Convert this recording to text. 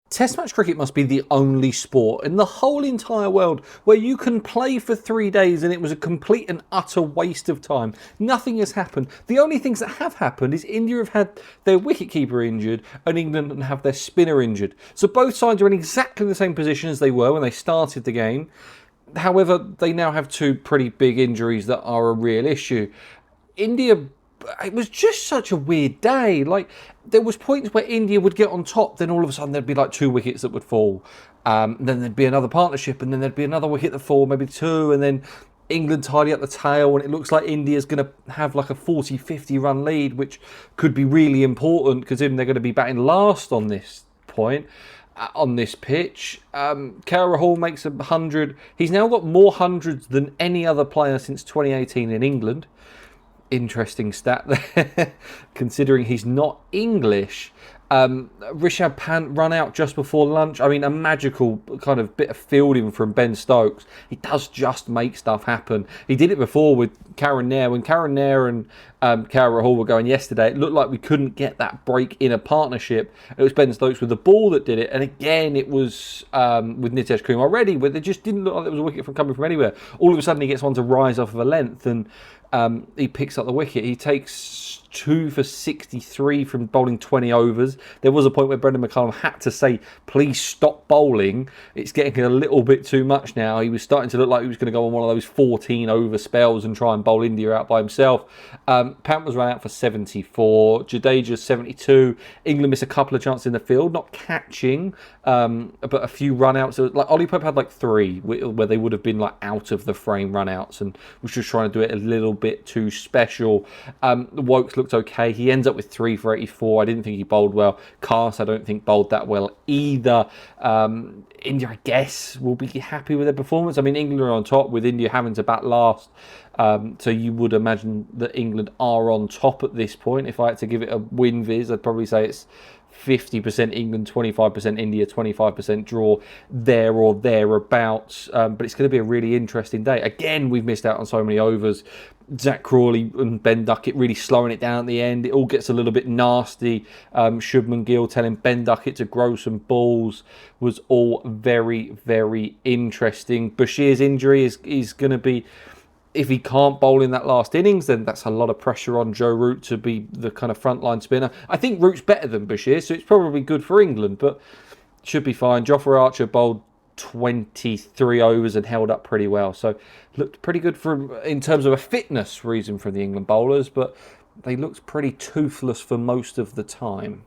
Test match cricket must be the only sport in the whole entire world where you can play for 3 days and it was a complete and utter waste of time. Nothing has happened. The only things that have happened is India have had their wicketkeeper injured and England have their spinner injured. So both sides are in exactly the same position as they were when they started the game. However, they now have two pretty big injuries that are a real issue. India, it was just such a weird day. Like, there was points where India would get on top, then all of a sudden there'd be like 2 wickets that would fall. Then there'd be another partnership, and then there'd be another wicket that fall, maybe two, and then England tidy up the tail, and it looks like India's going to have like a 40-50 run lead, which could be really important considering they're going to be batting last on this point. On this pitch, KL makes 100. He's now got more hundreds than any other player since 2018 in England. Interesting stat there, considering he's not English. Rishabh Pant run out just before lunch. I mean, a magical kind of bit of fielding from Ben Stokes. He does just make stuff happen. He did it before with Karen Nair. When Karen Nair and KL Rahul were going yesterday, it looked like we couldn't get that break in a partnership. It was Ben Stokes with the ball that did it. And again, it was with Nitesh Kumar Reddy, where it just didn't look like there was a wicket coming from anywhere. All of a sudden, he gets one to rise off of a length and he picks up the wicket. He takes 2 for 63 from bowling 20 overs. There was a point where Brendan McCullum had to say, please stop bowling. It's getting a little bit too much now. He was starting to look like he was going to go on one of those 14 over spells and try and bowl India out by himself. Pant was run out for 74. Jadeja 72. England missed a couple of chances in the field, not catching, but a few run outs. Like Ollie Pope had like 3 where they would have been like out of the frame run outs and was just trying to do it a little bit too special. Wokes looked okay. He ends up with 3 for 84. I didn't think he bowled well. Cast, I don't think bowled that well either. India, I guess, will be happy with their performance. I mean, England are on top with India having to bat last. So you would imagine that England are on top at this point. If I had to give it a win viz, I'd probably say it's 50% England, 25% India, 25% draw, there or thereabouts. But it's going to be a really interesting day. Again, we've missed out on so many overs. Zach Crawley and Ben Duckett really slowing it down at the end. It all gets a little bit nasty. Shubman Gill telling Ben Duckett to grow some balls was all very, very interesting. Bashir's injury is going to be... If he can't bowl in that last innings, then that's a lot of pressure on Joe Root to be the kind of frontline spinner. I think Root's better than Bashir, so it's probably good for England, but should be fine. Jofra Archer bowled 23 overs and held up pretty well, so looked pretty good in terms of a fitness reason for the England bowlers, but they looked pretty toothless for most of the time.